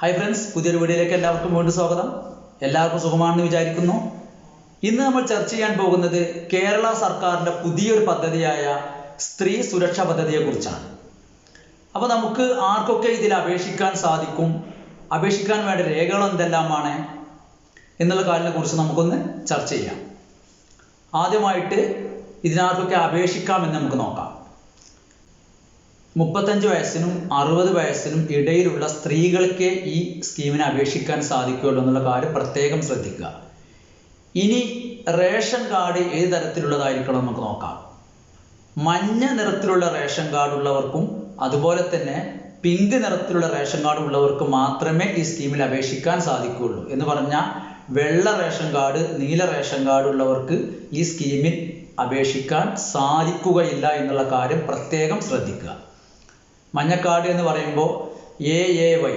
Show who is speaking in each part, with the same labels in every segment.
Speaker 1: Hi friends, പുതിയൊരു വീഡിയോയിലേക്ക് എല്ലാവർക്കും വീണ്ടും സ്വാഗതം. എല്ലാവർക്കും സുഖമാണെന്ന് വിചാരിക്കുന്നു. ഇന്ന് നമ്മൾ ചർച്ച ചെയ്യാൻ പോകുന്നത് കേരള സർക്കാരിൻ്റെ പുതിയൊരു പദ്ധതിയായ സ്ത്രീ സുരക്ഷാ പദ്ധതിയെക്കുറിച്ചാണ്. അപ്പോൾ നമുക്ക് ആർക്കൊക്കെ ഇതിൽ അപേക്ഷിക്കാൻ സാധിക്കും, അപേക്ഷിക്കാൻ വേണ്ട രേഖകൾ എന്തെല്ലാമാണ് എന്നുള്ള കാര്യത്തെക്കുറിച്ച് നമുക്കൊന്ന് ചർച്ച ചെയ്യാം. ആദ്യമായിട്ട് ഇതിനാർക്കൊക്കെ അപേക്ഷിക്കാമെന്ന് നമുക്ക് നോക്കാം. 35 വയസ്സിനും 60 വയസ്സിനും ഇടയിലുള്ള സ്ത്രീകൾക്ക് ഈ സ്കീമിന് അപേക്ഷിക്കാൻ സാധിക്കുകയുള്ളൂ എന്നുള്ള കാര്യം പ്രത്യേകം ശ്രദ്ധിക്കുക. ഇനി റേഷൻ കാർഡ് ഏത് തരത്തിലുള്ളതായിരിക്കണം നമുക്ക് നോക്കാം. മഞ്ഞ നിറത്തിലുള്ള റേഷൻ കാർഡ് ഉള്ളവർക്കും അതുപോലെ തന്നെ പിങ്ക് നിറത്തിലുള്ള റേഷൻ കാർഡ് ഉള്ളവർക്ക് മാത്രമേ ഈ സ്കീമിൽ അപേക്ഷിക്കാൻ സാധിക്കുകയുള്ളൂ. എന്ന് പറഞ്ഞാൽ വെള്ള റേഷൻ കാർഡ്, നീല റേഷൻ കാർഡ് ഉള്ളവർക്ക് ഈ സ്കീമിൽ അപേക്ഷിക്കാൻ സാധിക്കുകയില്ല എന്നുള്ള കാര്യം പ്രത്യേകം ശ്രദ്ധിക്കുക. മഞ്ഞക്കാർഡ് എന്ന് പറയുമ്പോൾ AAY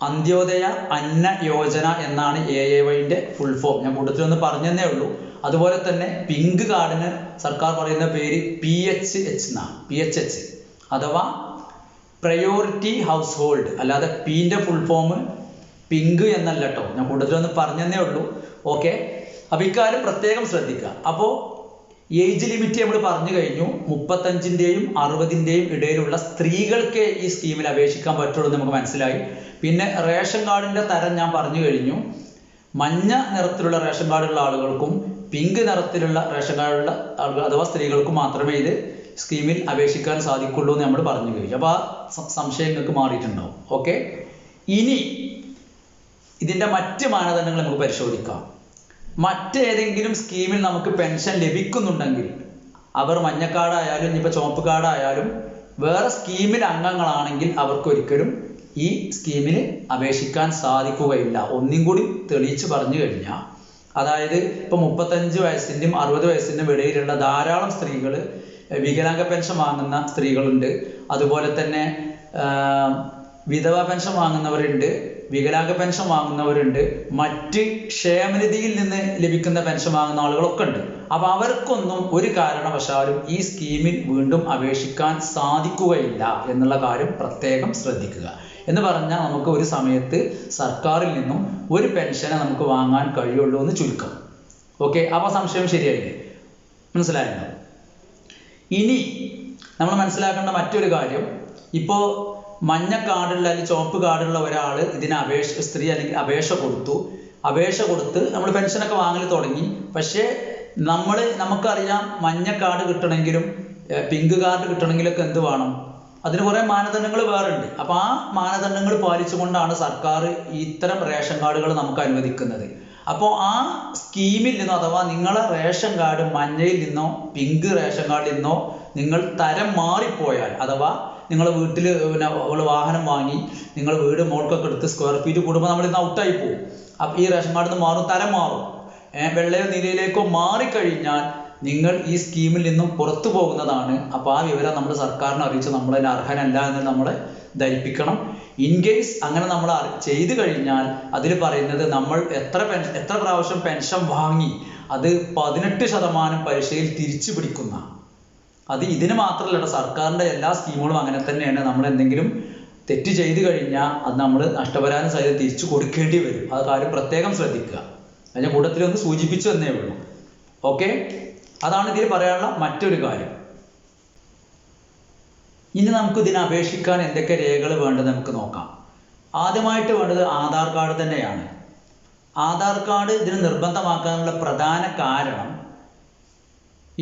Speaker 1: അന്ത്യോദയ അന്ന യോജന എന്നാണ് AAYൻ്റെ ഫുൾ ഫോം. ഞാൻ കൂടുതലൊന്ന് പറഞ്ഞതേ ഉള്ളൂ. അതുപോലെ തന്നെ പിങ്ക് കാർഡിന് സർക്കാർ പറയുന്ന പേര് PHH എന്നാണ്. PHH അഥവാ പ്രയോറിറ്റി ഹൗസ് ഹോൾഡ്, അല്ലാതെ പീൻ്റെ ഫുൾ ഫോം പിങ്ക് എന്നല്ല കേട്ടോ. ഞാൻ കൂടുതലൊന്ന് പറഞ്ഞതേ ഉള്ളൂ. ഓക്കെ, അപ്പോൾ ഇക്കാര്യം പ്രത്യേകം ശ്രദ്ധിക്കുക. അപ്പോൾ ഏജ് ലിമിറ്റ് നമ്മൾ പറഞ്ഞു കഴിഞ്ഞു. 35-ൻ്റെയും 60-ൻ്റെയും ഇടയിലുള്ള സ്ത്രീകൾക്ക് ഈ സ്കീമിൽ അപേക്ഷിക്കാൻ പറ്റുള്ളൂ എന്ന് നമുക്ക് മനസ്സിലായി. പിന്നെ റേഷൻ കാർഡിൻ്റെ തരം ഞാൻ പറഞ്ഞു കഴിഞ്ഞു. മഞ്ഞ നിറത്തിലുള്ള റേഷൻ കാർഡുള്ള ആളുകൾക്കും പിങ്ക് നിറത്തിലുള്ള റേഷൻ കാർഡുള്ള ആളുകൾ അഥവാ സ്ത്രീകൾക്കും മാത്രമേ ഇത് സ്കീമിൽ അപേക്ഷിക്കാൻ സാധിക്കുള്ളൂ എന്ന് നമ്മൾ പറഞ്ഞു കഴിഞ്ഞു. അപ്പോൾ ആ സംശയങ്ങൾക്ക് മാറിയിട്ടുണ്ടാവും. ഓക്കെ, ഇനി ഇതിൻ്റെ മറ്റ് മാനദണ്ഡങ്ങൾ നമുക്ക് പരിശോധിക്കാം. മറ്റേതെങ്കിലും സ്കീമിൽ നമുക്ക് പെൻഷൻ ലഭിക്കുന്നുണ്ടെങ്കിൽ അവർ മഞ്ഞക്കാർഡായാലും ഇനിയിപ്പോൾ ചുവപ്പ് കാർഡായാലും വേറെ സ്കീമിൽ അംഗങ്ങളാണെങ്കിൽ അവർക്കൊരിക്കലും ഈ സ്കീമിൽ അപേക്ഷിക്കാൻ സാധിക്കുകയില്ല. ഒന്നും കൂടി തെളിയിച്ച് പറഞ്ഞു കഴിഞ്ഞാൽ, അതായത് ഇപ്പോൾ 35 വയസ്സിൻ്റെയും 60 വയസ്സിൻ്റെയും ഇടയിലുള്ള ധാരാളം സ്ത്രീകൾ വികലാംഗ പെൻഷൻ വാങ്ങുന്ന സ്ത്രീകളുണ്ട്. അതുപോലെ തന്നെ വിധവ പെൻഷൻ വാങ്ങുന്നവരുണ്ട്, വികലാംഗ പെൻഷൻ വാങ്ങുന്നവരുണ്ട്, മറ്റ് ക്ഷേമനിധിയിൽ നിന്ന് ലഭിക്കുന്ന പെൻഷൻ വാങ്ങുന്ന ആളുകളൊക്കെ ഉണ്ട്. അപ്പോൾ അവർക്കൊന്നും ഒരു കാരണവശാലും ഈ സ്കീമിൽ വീണ്ടും അപേക്ഷിക്കാൻ സാധിക്കുകയില്ല എന്നുള്ള കാര്യം പ്രത്യേകം ശ്രദ്ധിക്കുക. എന്ന് പറഞ്ഞാൽ നമുക്ക് ഒരു സമയത്ത് സർക്കാരിൽ നിന്നും ഒരു പെൻഷനെ നമുക്ക് വാങ്ങാൻ കഴിയുള്ളൂ എന്ന് ചുരുക്കം. ഓക്കെ, അപ്പോൾ സംശയം ശരിയായില്ലേ? മനസ്സിലായല്ലോ? ഇനി നമ്മൾ മനസ്സിലാക്കേണ്ട മറ്റൊരു കാര്യം, ഇപ്പോൾ മഞ്ഞ കാർഡുള്ള അല്ലെങ്കിൽ ചുവപ്പ് കാർഡുള്ള ഒരാൾ ഇതിന് സ്ത്രീ അല്ലെങ്കിൽ അപേക്ഷ കൊടുത്ത് നമ്മൾ പെൻഷനൊക്കെ വാങ്ങൽ തുടങ്ങി. പക്ഷേ നമുക്കറിയാം മഞ്ഞ കാർഡ് കിട്ടണമെങ്കിലും പിങ്ക് കാർഡ് കിട്ടണമെങ്കിലൊക്കെ എന്ത് വേണം? അതിന് കുറേ മാനദണ്ഡങ്ങൾ വേറെ ഉണ്ട്. അപ്പോൾ ആ മാനദണ്ഡങ്ങൾ പാലിച്ചുകൊണ്ടാണ് സർക്കാർ ഇത്തരം റേഷൻ കാർഡുകൾ നമുക്ക് അനുവദിക്കുന്നത്. അപ്പോൾ ആ സ്കീമിൽ നിന്നോ അഥവാ നിങ്ങളെ റേഷൻ കാർഡ് മഞ്ഞയിൽ നിന്നോ പിങ്ക് റേഷൻ കാർഡിൽ നിന്നോ നിങ്ങൾ തരം മാറിപ്പോയാൽ, അഥവാ നിങ്ങൾ വീട്ടിൽ വാഹനം വാങ്ങി നിങ്ങൾ വീട് മോൾക്കൊക്കെ എടുത്ത് സ്ക്വയർ ഫീറ്റ് കൂടുമ്പോൾ നമ്മളിന്ന് ഔട്ടായി പോകും. അപ്പോൾ ഈ റേഷൻ കാർഡിൽ നിന്ന് തരം മാറും. വെള്ളയോ നീലയിലേക്കോ മാറിക്കഴിഞ്ഞാൽ നിങ്ങൾ ഈ സ്കീമിൽ നിന്നും പുറത്തു പോകുന്നതാണ്. അപ്പോൾ ആ വിവരം നമ്മൾ സർക്കാരിനെ അറിയിച്ച് നമ്മളതിന് അർഹനല്ല എന്ന് നമ്മളെ ധരിപ്പിക്കണം. ഇൻ കേസ് അങ്ങനെ നമ്മൾ ചെയ്തു കഴിഞ്ഞാൽ അതിൽ പറയുന്നത് നമ്മൾ എത്ര പ്രാവശ്യം പെൻഷൻ വാങ്ങി അത് 18% പലിശയിൽ തിരിച്ചു പിടിക്കുന്ന, അത് ഇതിന് മാത്രമല്ല, സർക്കാരിൻ്റെ എല്ലാ സ്കീമുകളും അങ്ങനെ തന്നെയാണ്. നമ്മൾ എന്തെങ്കിലും തെറ്റ് ചെയ്തു കഴിഞ്ഞാൽ അത് നമ്മൾ നഷ്ടപരിഹാരം സഹിതം തിരിച്ചു കൊടുക്കേണ്ടി വരും. ആ കാര്യം പ്രത്യേകം ശ്രദ്ധിക്കുക. അതിൻ്റെ കൂട്ടത്തിലൊന്ന് സൂചിപ്പിച്ചു എന്നേ ഉള്ളൂ. ഓക്കെ, അതാണ് ഇതിൽ പറയാനുള്ള മറ്റൊരു കാര്യം. ഇനി നമുക്ക് ഇതിനെ അപേക്ഷിക്കാൻ എന്തൊക്കെ രേഖകൾ വേണ്ടത് നമുക്ക് നോക്കാം. ആദ്യമായിട്ട് വേണ്ടത് ആധാർ കാർഡ് തന്നെയാണ്. ആധാർ കാർഡ് ഇതിന് നിർബന്ധമാക്കാനുള്ള പ്രധാന കാരണം,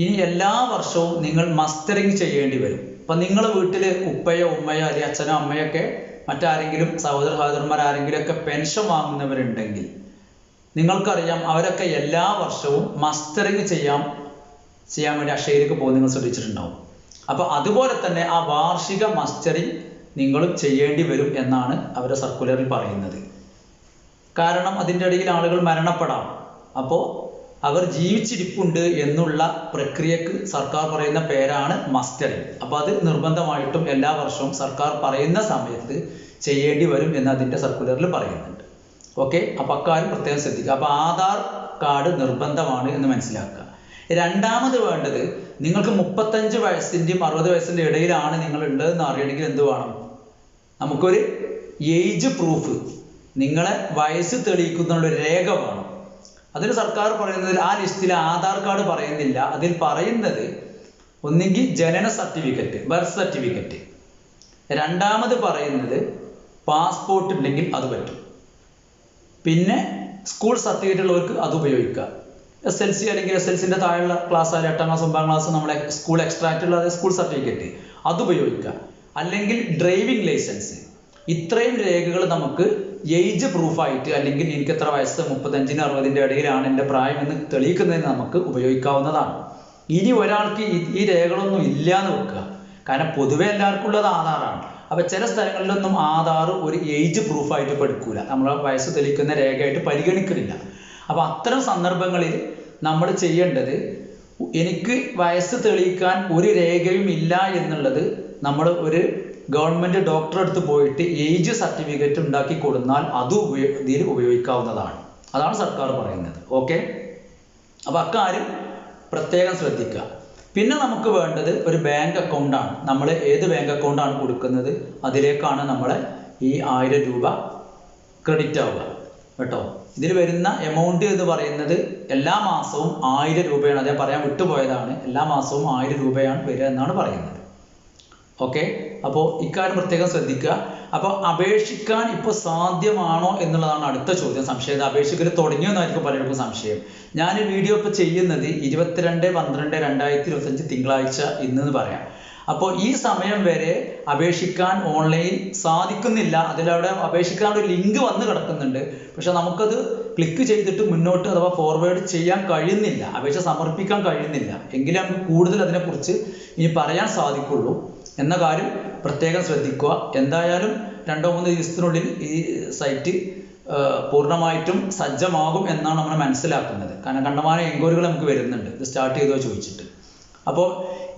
Speaker 1: ഇനി എല്ലാ വർഷവും നിങ്ങൾ മസ്റ്ററിങ് ചെയ്യേണ്ടി വരും. അപ്പം നിങ്ങൾ വീട്ടിൽ ഉപ്പയോ ഉമ്മയോ അല്ലെങ്കിൽ അച്ഛനോ അമ്മയോ ഒക്കെ മറ്റാരെങ്കിലും സഹോദരന്മാർ ഒക്കെ പെൻഷൻ വാങ്ങുന്നവരുണ്ടെങ്കിൽ നിങ്ങൾക്കറിയാം അവരൊക്കെ എല്ലാ വർഷവും മസ്റ്ററിങ് ചെയ്യാൻ വേണ്ടി അക്ഷയയിലേക്ക് പോകും. നിങ്ങൾ ശ്രദ്ധിച്ചിട്ടുണ്ടാവും. അപ്പോൾ അതുപോലെ തന്നെ ആ വാർഷിക മസ്റ്ററിങ് നിങ്ങളും ചെയ്യേണ്ടി വരും എന്നാണ് അവരുടെ സർക്കുലറിൽ പറയുന്നത്. കാരണം അതിൻ്റെ ഇടയിൽ ആളുകൾ മരണപ്പെടാം. അപ്പോൾ അവർ ജീവിച്ചിരിപ്പുണ്ട് എന്നുള്ള പ്രക്രിയക്ക് സർക്കാർ പറയുന്ന പേരാണ് മസ്റ്ററിങ്. അപ്പോൾ അത് നിർബന്ധമായിട്ടും എല്ലാ വർഷവും സർക്കാർ പറയുന്ന സമയത്ത് ചെയ്യേണ്ടി വരും എന്ന് അതിൻ്റെ സർക്കുലറിൽ പറയുന്നുണ്ട്. ഓക്കെ, അപ്പോൾ അക്കാര്യം പ്രത്യേകം ശ്രദ്ധിക്കുക. അപ്പോൾ ആധാർ കാർഡ് നിർബന്ധമാണ് എന്ന് മനസ്സിലാക്കുക. രണ്ടാമത് വേണ്ടത്, നിങ്ങൾക്ക് 35 വയസ്സിൻ്റെയും 60 വയസ്സിൻ്റെ ഇടയിലാണ് നിങ്ങൾ ഉള്ളതെന്ന് അറിയണമെങ്കിൽ എന്ത് വേണം? നമുക്കൊരു ഏജ് പ്രൂഫ് നിങ്ങളെ വയസ്സ് തെളിയിക്കുന്ന ഒരു രേഖ വേണം. അതിൽ സർക്കാർ പറയുന്നത് ആ ലിസ്റ്റിൽ ആധാർ കാർഡ് പറയുന്നില്ല. അതിൽ പറയുന്നത് ഒന്നെങ്കിൽ ജനന സർട്ടിഫിക്കറ്റ്, ബർത്ത് സർട്ടിഫിക്കറ്റ്. രണ്ടാമത് പറയുന്നത് പാസ്പോർട്ട് ഉണ്ടെങ്കിൽ അത് പറ്റും. പിന്നെ സ്കൂൾ സർട്ടിഫിക്കറ്റ് ഉള്ളവർക്ക് അത് ഉപയോഗിക്കാം. SLC അല്ലെങ്കിൽ SLCൻ്റെ താഴെയുള്ള ക്ലാസ് ആയാലും 8ാം ക്ലാസ് 9ാം ക്ലാസ് നമ്മളെ സ്കൂൾ എക്സ്ട്രാക്റ്റ് ഉള്ള സ്കൂൾ സർട്ടിഫിക്കറ്റ് അത് ഉപയോഗിക്കാം. അല്ലെങ്കിൽ ഡ്രൈവിംഗ് ലൈസൻസ്. ഇത്രയും രേഖകൾ നമുക്ക് ഏജ് പ്രൂഫായിട്ട്, അല്ലെങ്കിൽ എനിക്ക് എത്ര വയസ്സ് 35-നും 60-ൻ്റെ ഇടയിലാണ് എൻ്റെ പ്രായം എന്ന് തെളിയിക്കുന്നതിന് നമുക്ക് ഉപയോഗിക്കാവുന്നതാണ്. ഇനി ഒരാൾക്ക് ഈ രേഖകളൊന്നും ഇല്ല എന്ന് വെക്കുക. കാരണം പൊതുവെ എല്ലാവർക്കും ഉള്ളത് ആധാറാണ്. അപ്പോൾ ചില സ്ഥലങ്ങളിലൊന്നും ആധാർ ഒരു ഏജ് പ്രൂഫായിട്ട് ഇപ്പോൾ എടുക്കൂല, നമ്മളെ വയസ്സ് തെളിയിക്കുന്ന രേഖയായിട്ട് പരിഗണിക്കുന്നില്ല. അപ്പോൾ അത്തരം സന്ദർഭങ്ങളിൽ നമ്മൾ ചെയ്യേണ്ടത്, എനിക്ക് വയസ്സ് തെളിയിക്കാൻ ഒരു രേഖയും ഇല്ല എന്നുള്ളത് നമ്മൾ ഒരു ഗവൺമെൻറ് ഡോക്ടറെ അടുത്ത് പോയിട്ട് ഏജ് സർട്ടിഫിക്കറ്റ് ഉണ്ടാക്കി കൊടുത്താൽ അത് ഇതിൽ ഉപയോഗിക്കാവുന്നതാണ്. അതാണ് സർക്കാർ പറയുന്നത്. ഓക്കെ, അപ്പോൾ അക്കാര്യം പ്രത്യേകം ശ്രദ്ധിക്കുക. പിന്നെ നമുക്ക് വേണ്ടത് ഒരു ബാങ്ക് അക്കൗണ്ടാണ്. നമ്മൾ ഏത് ബാങ്ക് അക്കൗണ്ടാണ് കൊടുക്കുന്നത് അതിലേക്കാണ് നമ്മളെ ഈ 1000 രൂപ ക്രെഡിറ്റ് ആവുക കേട്ടോ. ഇതിൽ വരുന്ന എമൗണ്ട് എന്ന് പറയുന്നത് എല്ലാ മാസവും 1000 രൂപയാണ്. അതേ പറയാൻ വിട്ടുപോയതാണ്. എല്ലാ മാസവും 1000 രൂപയാണ് വരിക എന്നാണ് പറയുന്നത്. ഓക്കെ, അപ്പോൾ ഇക്കാര്യം പ്രത്യേകം ശ്രദ്ധിക്കുക. അപ്പോൾ അപേക്ഷിക്കാൻ ഇപ്പോൾ സാധ്യമാണോ എന്നുള്ളതാണ് അടുത്ത ചോദ്യം. സംശയം അപേക്ഷിക്കൽ തുടങ്ങിയെന്നായിരിക്കും പലർക്കും സംശയം. ഞാൻ വീഡിയോ ഇപ്പോൾ ചെയ്യുന്നത് 22/12/2025 തിങ്കളാഴ്ച ഇന്ന് പറയാം. അപ്പോൾ ഈ സമയം വരെ അപേക്ഷിക്കാൻ ഓൺലൈൻ സാധിക്കുന്നില്ല. അതിലവിടെ അപേക്ഷിക്കാനുള്ള ലിങ്ക് വന്ന് കിടക്കുന്നുണ്ട്. പക്ഷെ നമുക്കത് ക്ലിക്ക് ചെയ്തിട്ട് മുന്നോട്ട് അഥവാ ഫോർവേഡ് ചെയ്യാൻ കഴിയുന്നില്ല, അപേക്ഷ സമർപ്പിക്കാൻ കഴിയുന്നില്ല. എങ്കിലും നമുക്ക് കൂടുതൽ അതിനെക്കുറിച്ച് ഇനി പറയാൻ സാധിക്കുള്ളൂ എന്ന കാര്യം പ്രത്യേകം ശ്രദ്ധിക്കുക. എന്തായാലും 2-3 ദിവസത്തിനുള്ളിൽ ഈ സൈറ്റ് പൂർണ്ണമായിട്ടും സജ്ജമാകും എന്നാണ് നമ്മൾ മനസ്സിലാക്കുന്നത്. കാരണം കണ്ടമാനം എൻക്വയറികൾ നമുക്ക് വരുന്നുണ്ട് ഇത് സ്റ്റാർട്ട് ചെയ്തോ ചോദിച്ചിട്ട്. അപ്പോൾ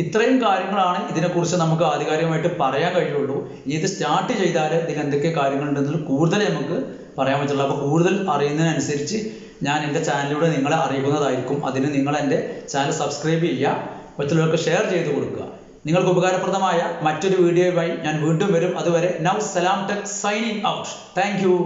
Speaker 1: ഇത്രയും കാര്യങ്ങളാണ് ഇതിനെക്കുറിച്ച് നമുക്ക് ആധികാരികമായിട്ട് പറയാൻ കഴിയുള്ളൂ. ഇനി ഇത് സ്റ്റാർട്ട് ചെയ്താൽ ഇതിൽ എന്തൊക്കെ കാര്യങ്ങളുണ്ടെന്ന് കൂടുതൽ നമുക്ക് പറയാൻ പറ്റുള്ളൂ. അപ്പോൾ കൂടുതൽ അറിയുന്നതിനനുസരിച്ച് ഞാൻ എൻ്റെ ചാനലിലൂടെ നിങ്ങളെ അറിയിക്കുന്നതായിരിക്കും. അതിന് നിങ്ങൾ എൻ്റെ ചാനൽ സബ്സ്ക്രൈബ് ചെയ്യുക, മറ്റുള്ളവർക്ക് ഷെയർ ചെയ്ത് കൊടുക്കുക. നിങ്ങൾക്ക് ഉപകാരപ്രദമായ മറ്റൊരു വീഡിയോയുമായി ഞാൻ വീണ്ടും വരും. അതുവരെ now Salam tech signing out. Thank you.